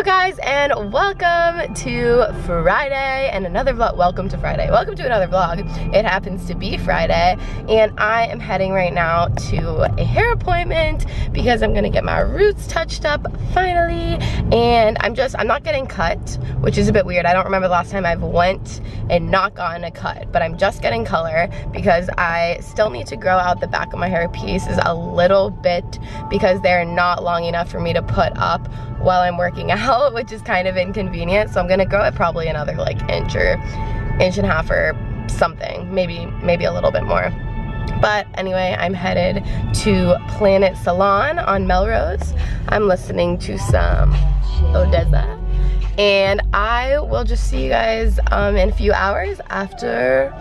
guys, and welcome to Friday and another vlog. Welcome to Friday. Welcome to another vlog. It happens to be Friday, and I am heading right now to a hair appointment because I'm gonna get my roots touched up finally. And I'm not getting cut, which is a bit weird. I don't remember the last time I've went and not gotten a cut, but I'm just getting color because I still need to grow out the back of my hair pieces a little bit because they're not long enough for me to put up while I'm working out, which is kind of inconvenient. So I'm gonna grow it probably another like inch and a half or something, maybe a little bit more. But anyway, I'm headed to Planet Salon on Melrose. I'm listening to some Odessa, and I will just see you guys in a few hours after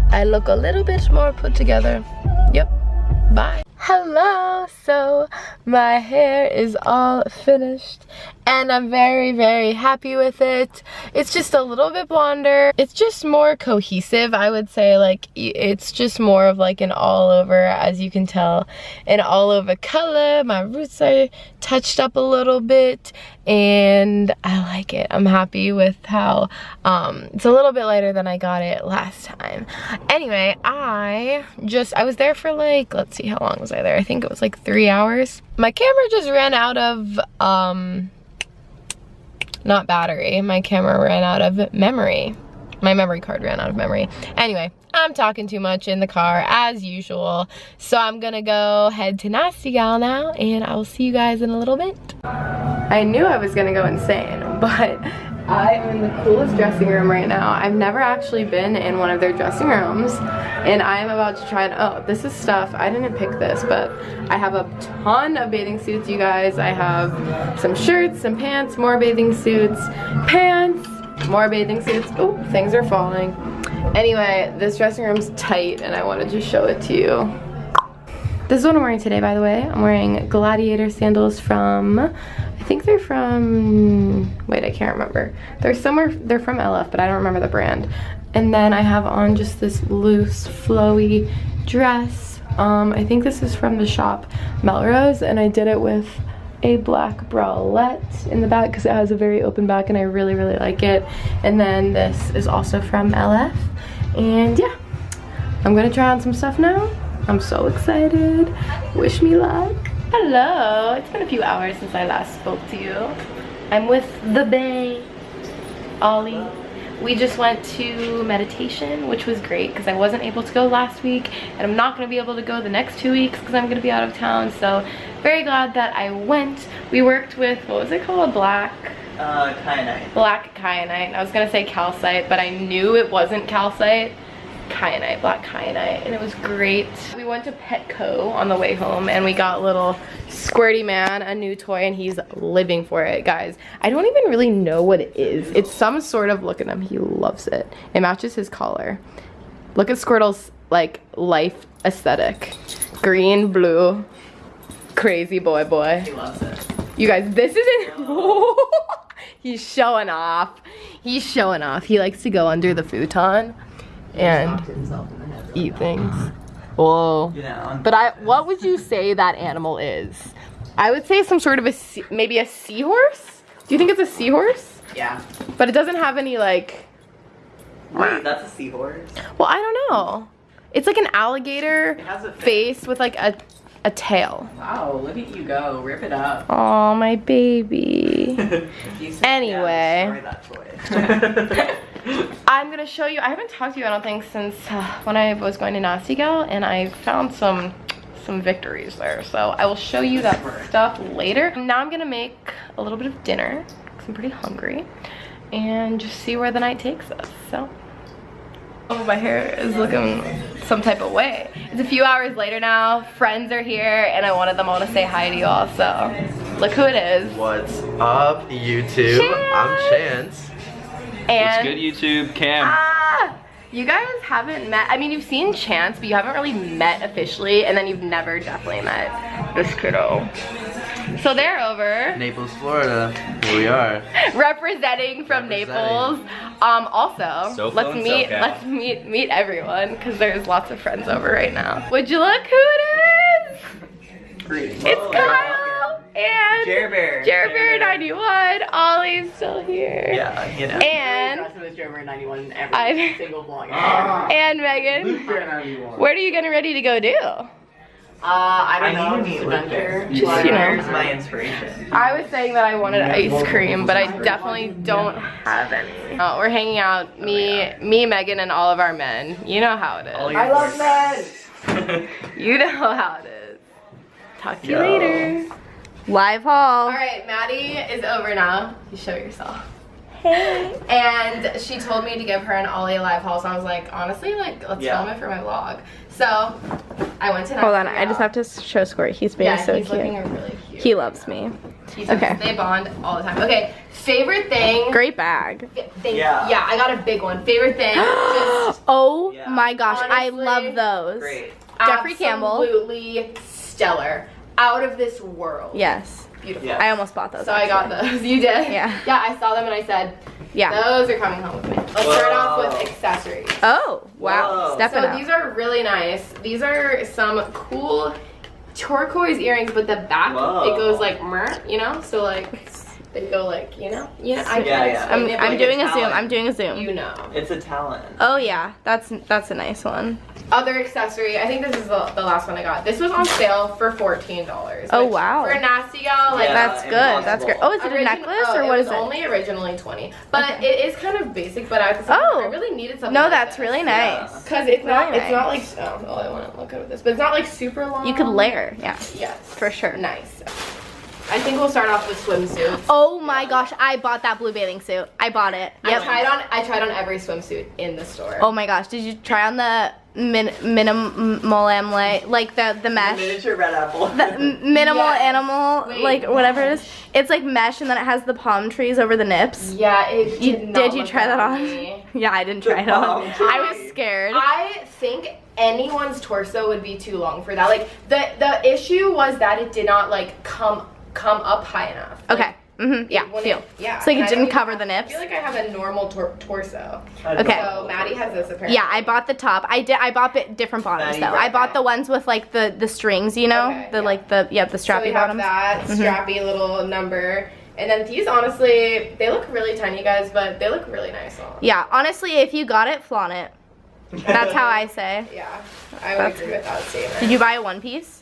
I look a little bit more put together. Yep, bye. Hello, so my hair is all finished and I'm very, very happy with it. It's just a little bit blonder. It's just more cohesive, I would say. Like, it's just more of like an all over, as you can tell, an all over color. My roots are touched up a little bit and I like it. I'm happy with how it's a little bit lighter than I got it last time. Anyway, I was there for like, let's see, how long was I there? I think it was like 3 hours. My camera just ran out of not battery, my camera ran out of memory. My memory card ran out of memory. Anyway, I'm talking too much in the car as usual, so I'm gonna go head to Nastygal now, and I will see you guys in a little bit. I knew I was gonna go insane, but I am in the coolest dressing room right now. I've never actually been in one of their dressing rooms, and I am about to try it. Oh, this is stuff, I didn't pick this, but I have a ton of bathing suits, you guys. I have some shirts, some pants, more bathing suits, pants, more bathing suits. Oh, things are falling. Anyway, this dressing room's tight, and I want to just show it to you. This is what I'm wearing today, by the way. I'm wearing Gladiator sandals from, I think they're from, wait, I can't remember. They're from LF, but I don't remember the brand. And then I have on just this loose, flowy dress. I think this is from the shop Melrose, and I did it with a black bralette in the back because it has a very open back and I really, really like it. And then this is also from LF. And yeah, I'm gonna try on some stuff now. I'm so excited. Wish me luck. Hello, it's been a few hours since I last spoke to you. I'm with the bae, Ollie. We just went to meditation, which was great because I wasn't able to go last week, and I'm not gonna be able to go the next 2 weeks because I'm gonna be out of town. So very glad that I went. We worked with, what was it called? Black kyanite. Black kyanite. I was gonna say calcite, but I knew it wasn't calcite. Kyanite, black kyanite, and it was great. We went to Petco on the way home and we got little Squirty Man a new toy, and he's living for it, guys. I don't even really know what it is. It's some sort of, look at him, he loves it. It matches his collar. Look at Squirtle's like life aesthetic. Green, blue, crazy boy. He loves it. You guys, this isn't he's showing off. He's showing off. He likes to go under the futon and eat things. Whoa. But what would you say that animal is? I would say some sort of maybe a seahorse? Do you think it's a seahorse? Yeah. But it doesn't have any like... Wait, that's a seahorse? Well, I don't know. It's like an alligator face with like a tail. Wow, look at you go. Rip it up. Oh, my baby. Anyway. I'm gonna show you, I haven't talked to you, I don't think, since when I was going to Nastygal, and I found some victories there. So I will show you that stuff later. Now I'm gonna make a little bit of dinner because I'm pretty hungry, and just see where the night takes us. So, oh, my hair is looking some type of way. It's a few hours later now. Friends are here, and I wanted them all to say hi to you all. So look who it is. What's up, YouTube? Chance. I'm Chance. And what's good, YouTube? Cam. You guys haven't met, I mean, you've seen Chance, but you haven't really met officially, and then you've never definitely met this kiddo. So they're over. Naples, Florida. Here we are. Representing from Naples. Also, So let's meet everyone, because there's lots of friends over right now. Would you look who it is? It's Kyle And Jer Bear. Jer Bear 91. Ollie's still here. Yeah, you know. And Jer Bear 91 in every I- single vlog. and Megan. What are you getting ready to go do? I don't know. need to meet Adventure. Just, you know. Where's my inspiration? I was saying that I wanted ice cream, but I definitely don't have any. Oh, we're hanging out, me, Megan, and all of our men. You know how it is. I love men. You know how it is. Talk to you later. Live haul. All right, Maddie is over now. You show yourself. Hey. And she told me to give her an Ollie live haul, so I was like, honestly, like, let's film it for my vlog. So I went to. Hold on, I just have to show Squirt. He's being so he's cute. looking really cute. He loves me. Okay. They bond all the time. Okay, favorite thing. Great bag. Yeah, I got a big one. Favorite thing. Just Oh my gosh, I honestly, love those. Great. Jeffrey Campbell. Absolutely stellar. Out of this world. Yes. Beautiful. Yeah. I almost bought those. So I got those. You did? Yeah. Yeah, I saw them and I said, Yeah. those are coming home with me. Let's start off with accessories. Oh, wow. Whoa. Stepping So up. these are really nice. These are some cool turquoise earrings, but the back, Whoa. it goes like, you know? So like, they go like, you know? I Yeah, can't yeah. explain it, but I'm doing a zoom. talent. I'm doing a zoom. you know. It's a talent. Oh yeah, that's a nice one. Other accessory, I think this is the last one I got. This was on sale for $14. Oh, which wow. For a Nastygal, like Yeah, That's good. That's great. Oh, is it a necklace or what is it? it? was only originally 20, but it is kind of basic. But at the same time, I really needed something. No, like that's this. really nice. Cause it's not, Really it's not like, oh, I want to look at this, but it's not like super long. You could layer, yeah, Yes, for sure. nice. I think we'll start off with swimsuits. Oh my gosh, I bought that blue bathing suit. I bought it. Yep. I tried on every swimsuit in the store. Oh my gosh, did you try on the minimal like the mesh? Miniature red apple. The minimal Yes. animal, Wait, like whatever it is. It's like mesh and then it has the palm trees over the nips. Yeah, it did not Did you look try that good on? me. Yeah, I didn't try it on. palm tree. I was scared. I think anyone's torso would be too long for that. Like the issue was that it did not like come up high enough. Okay. Yeah, When feel. Yeah. So like and it I didn't don't cover even the have- nips? I feel like I have a normal torso. Okay. So Maddie has this apparently. Yeah, I bought the top. I bought different bottoms Maddie, though. I bought the ones with like the strings, you know? Okay, the yeah. like the So we strappy have bottoms. that strappy little number. And then these, honestly, they look really tiny, guys, but they look really nice on. Yeah, honestly, if you got it, flaunt it. That's how I say. Yeah, I would agree with that statement. Did you buy a one piece?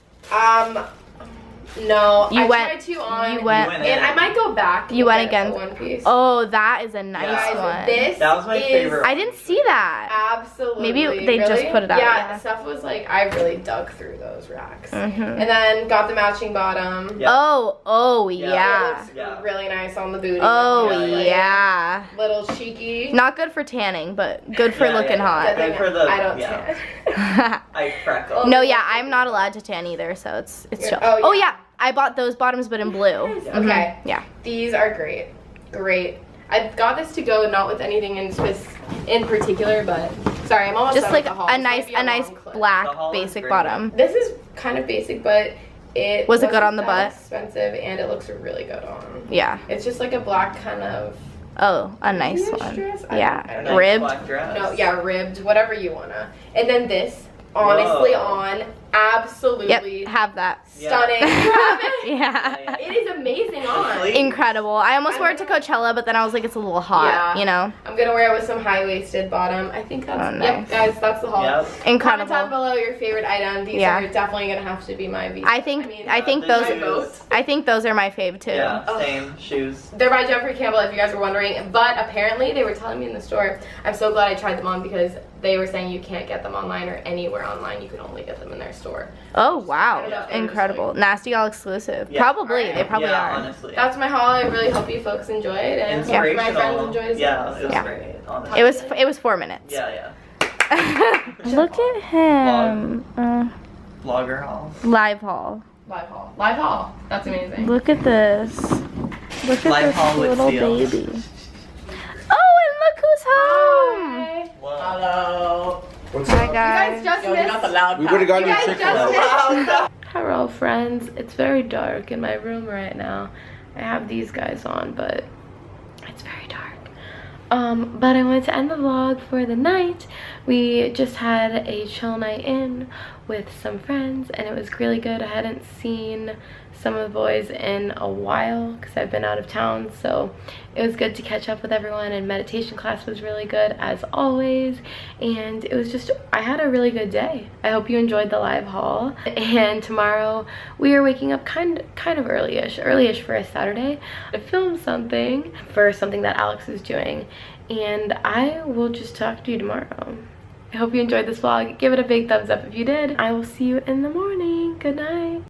No, You I went- tried to on. you went- and I might go back. You went and get again. a one piece. Oh, that is a nice Guys, one. This That was my is favorite. I didn't see that. Absolutely. Maybe they just really? put it out, Yeah, yeah. stuff was like, I really dug through those racks. Mhm. And then got the matching bottom. Yeah. Oh It yeah. looks Yeah. really nice on the booty. Oh Like, yeah. Little cheeky. Not good for tanning, but good for Yeah, looking yeah. Good thing Good for the- I don't yeah. tan. I freckle. No, yeah, I'm not allowed to tan either, so it's chill. Oh, Oh yeah. yeah, I bought those bottoms, but in blue. Mhm. Okay. Yeah. These are great. Great. I got this to go not with anything in particular, but sorry, I'm almost Just done like with the haul. a This might nice be long clip. black The haul is basic great. bottom. This is kind of basic, but it Was it good wasn't on the that butt? expensive, and it looks really good on. Yeah. It's just like a black kind of Oh, a nice Is it a one. dress? I Yeah. don't Nice know. Ribbed. black dress. no, yeah, ribbed, whatever you wanna. And then this, honestly, Whoa. on absolutely Yep, have that. stunning. You have it? Yeah. It is amazing on. Honestly, Incredible. I almost wore it to Coachella, but then I was like, it's a little hot, Yeah. you know? I'm gonna wear it with some high-waisted bottom. I think that's Oh, yep, nice. guys. That's the haul. Yep. Comment down Incredible. below your favorite item. These Yeah. are definitely gonna have to be my V. I think mean, those the shoes. I think those are my fave too. Yeah, Oh. same shoes. they're by Jeffrey Campbell, if you guys were wondering. But apparently, they were telling me in the store. I'm so glad I tried them on because they were saying you can't get them online or anywhere online. You can only get them in their store. Oh I don't wow. know if they were Incredible. Nastygal exclusive. Yeah. Probably. They probably yeah, are. honestly. That's my haul. I really hope you folks enjoyed, and hope my Inspirational. friends enjoyed as Yeah, well. it was Yeah. great. Honestly. It was 4 minutes. Yeah, yeah. Look at him. Vlogger haul. Live haul. Live haul. Live haul. That's amazing. Look at this. Look at Live this haul with little seals. baby. Oh, and look who's home. Hi. Whoa. Hello. What's Hi up? guys. Just Yo, you're not the missed. loud We would have gotten You your guys chicken just out. Hello, friends. It's very dark in my room right now. I have these guys on, but it's very dark. But I wanted to end the vlog for the night. We just had a chill night in with some friends, and it was really good. I hadn't seen some of the boys in a while because I've been out of town, so it was good to catch up with everyone, and meditation class was really good as always, and it was just, I had a really good day. I hope you enjoyed the live haul, and tomorrow we are waking up kind of early-ish for a Saturday to film something for something that Alex is doing, and I will just talk to you tomorrow. I hope you enjoyed this vlog. Give it a big thumbs up if you did. I will see you in the morning. Good night.